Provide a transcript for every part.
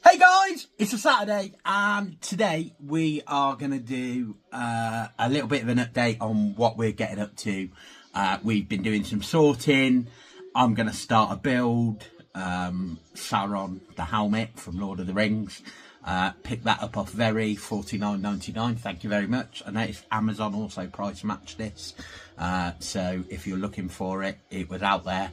Hey guys, it's a Saturday and today we are going to do a little bit of an update on what we're getting up to. We've been doing some sorting. I'm going to start a build, Sauron the Helmet from Lord of the Rings. Pick that up off Very, $49.99, thank you very much. I noticed Amazon also price matched this, so if you're looking for it, it was out there.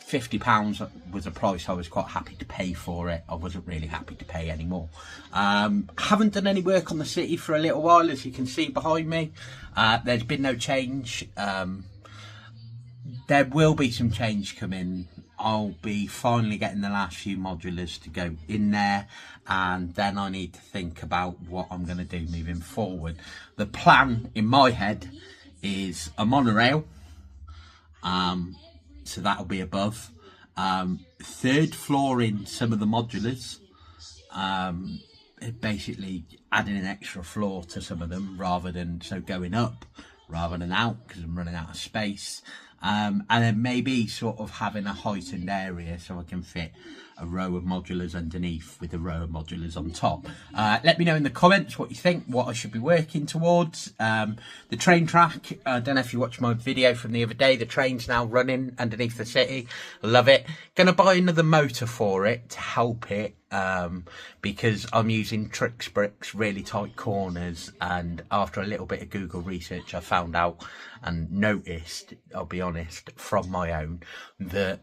£50 was a price I was quite happy to pay for it. I wasn't really happy to pay anymore. Haven't done any work on the city for a little while, as you can see behind me. There's been no change. There will be some change coming. I'll be finally getting the last few modulars to go in there, and then I need to think about what I'm going to do moving forward. The plan in my head is a monorail. So that'll be above. Third floor in some of the modulars. Basically adding an extra floor to some of them rather than going up rather than out, because I'm running out of space. And then maybe sort of having a heightened area so I can fit a row of modulars underneath with a row of modulars on top. Let me know in the comments what you think, what I should be working towards. The train track, I don't know if you watched my video from the other day, the train's now running underneath the city. I love it. Gonna buy another motor for it to help it, because I'm using Trix bricks, really tight corners, and after a little bit of Google research I found out and noticed, I'll be honest, from my own, that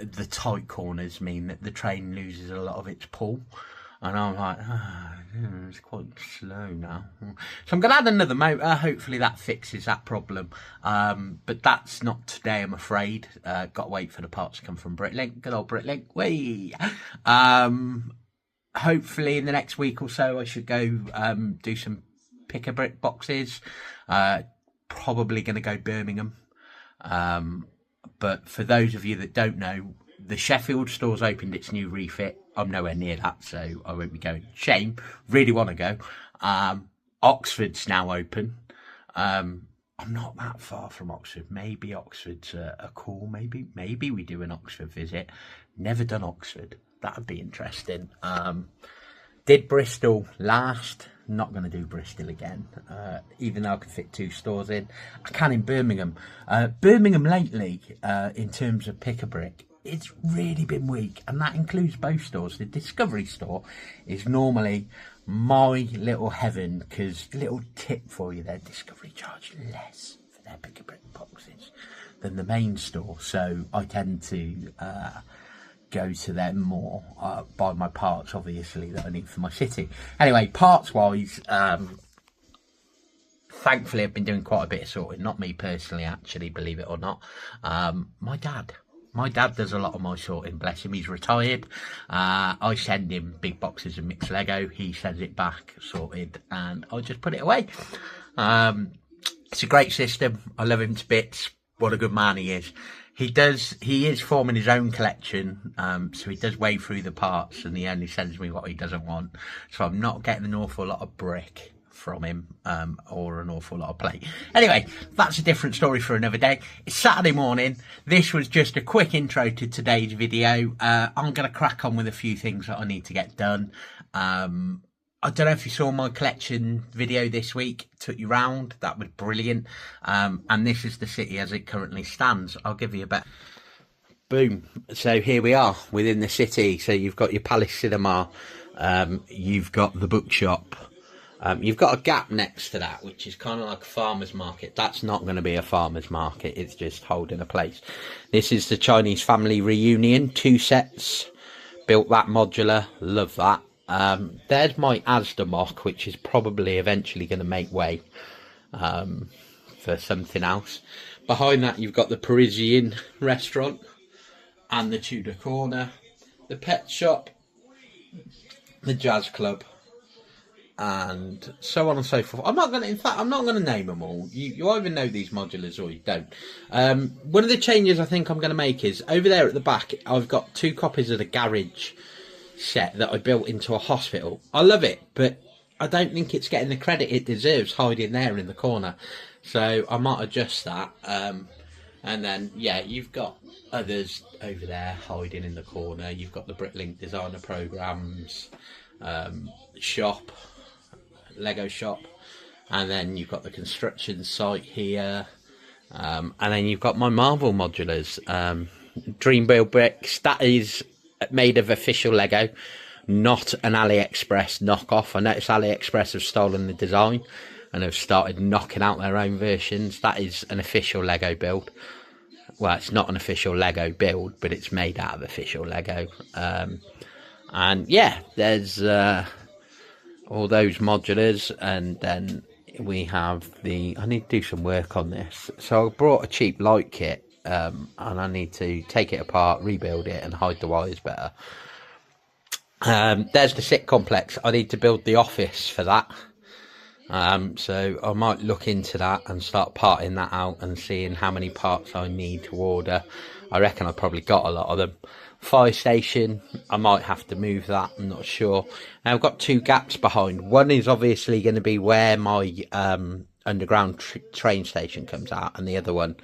the tight corners mean that the train loses a lot of its pull, and I'm like, it's quite slow now. So I'm going to add another motor. Hopefully that fixes that problem, but that's not today, I'm afraid. Got to wait for the parts to come from Britlink. Good old Britlink. Whee! Hopefully in the next week or so I should go do some pick-a-brick boxes. Probably going to go Birmingham. But for those of you that don't know, the Sheffield store's opened its new refit. I'm nowhere near that, so I won't be going. Shame. Really want to go. Oxford's now open. I'm not that far from Oxford. Maybe Oxford's a call. Maybe we do an Oxford visit. Never done Oxford. That would be interesting. Did Bristol last. Not going to do Bristol again, even though I can fit 2 stores in. I can in Birmingham. Birmingham lately, in terms of pick-a-brick, it's really been weak, and that includes both stores. The Discovery store is normally my little heaven, because little tip for you there, Discovery charge less for their pick-a-brick boxes than the main store, so I tend to go to them more, buy my parts obviously that I need for my city. Anyway, parts wise, thankfully I've been doing quite a bit of sorting. Not me personally, actually, believe it or not. My dad does a lot of my sorting, bless him. He's retired. I send him big boxes of mixed Lego, he sends it back sorted, and I just put it away. It's a great system. I love him to bits. What a good man he is. He is forming his own collection, so he does wade through the parts, and he only sends me what he doesn't want. So I'm not getting an awful lot of brick from him, or an awful lot of plate. Anyway, that's a different story for another day. It's Saturday morning. This was just a quick intro to today's video. I'm going to crack on with a few things that I need to get done. I don't know if you saw my collection video this week, took you round, that was brilliant. And this is the city as it currently stands. I'll give you a bit. Boom. So here we are within the city. So you've got your Palace Cinema, you've got the bookshop, you've got a gap next to that, which is kind of like a farmer's market. That's not going to be a farmer's market, it's just holding a place. This is the Chinese family reunion, 2 sets, built that modular, love that. There's my Asda mock, which is probably eventually going to make way for something else. Behind that you've got the Parisian restaurant and the Tudor corner, the pet shop, the jazz club, and so on and so forth. I'm not going to name them all. You either know these modulars or you don't. One of the changes I think I'm going to make is over there at the back I've got 2 copies of the garage set that I built into a hospital. I love it, but I don't think it's getting the credit it deserves hiding there in the corner, so I might adjust that. And then, yeah, you've got others over there hiding in the corner. You've got the Bricklink Designer Programs shop, Lego shop. And then you've got the construction site here. And then you've got my Marvel modulars. Dream Build bricks. That is made of official Lego, not an AliExpress knockoff. I noticed AliExpress have stolen the design and have started knocking out their own versions. That is an official Lego build. Well, it's not an official Lego build, but it's made out of official Lego. And yeah, there's all those modulars, and then we have I need to do some work on this. So I brought a cheap light kit, and I need to take it apart, rebuild it, and hide the wires better. There's the sit complex. I need to build the office for that. So I might look into that and start parting that out and seeing how many parts I need to order. I reckon I've probably got a lot of them. Fire station, I might have to move that, I'm not sure. Now I've got two gaps behind. One is obviously going to be where my underground train station comes out, and the other one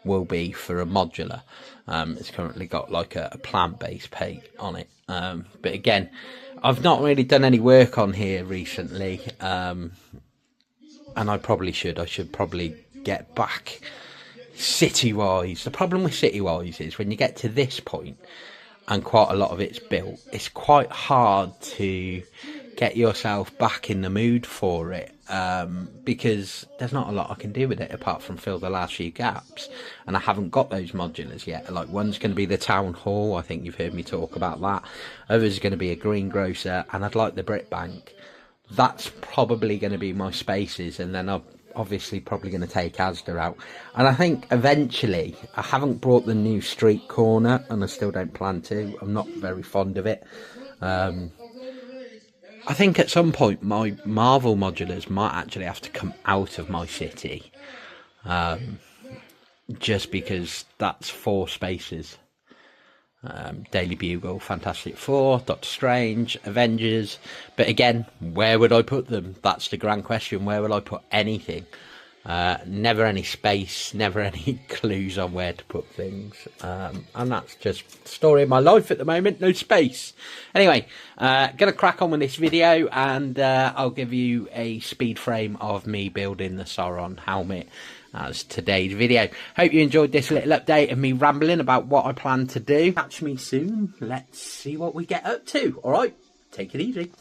will be for a modular. It's currently got like a plant-based paint on it. But again, I've not really done any work on here recently. And I probably should. I should probably get back city-wise. The problem with city-wise is when you get to this point and quite a lot of it's built, it's quite hard to get yourself back in the mood for it, because there's not a lot I can do with it apart from fill the last few gaps, and I haven't got those modulars yet. Like, one's going to be the town hall, I think you've heard me talk about that. Others are going to be a greengrocer, and I'd like the brick bank. That's probably going to be my spaces, and then I'm obviously probably going to take Asda out. And I think eventually, I haven't brought the new street corner, and I still don't plan to. I'm not very fond of it. I think at some point my Marvel modulars might actually have to come out of my city, just because that's 4 spaces. Daily Bugle, Fantastic Four, Doctor Strange, Avengers. But again, where would I put them? That's the grand question. Where will I put anything? Never any space, never any clues on where to put things. And that's just the story of my life at the moment. No space. Anyway, gonna crack on with this video, and I'll give you a speed frame of me building the Sauron helmet as today's video. Hope you enjoyed this little update of me rambling about what I plan to do. Catch me soon. Let's see what we get up to. All right, take it easy.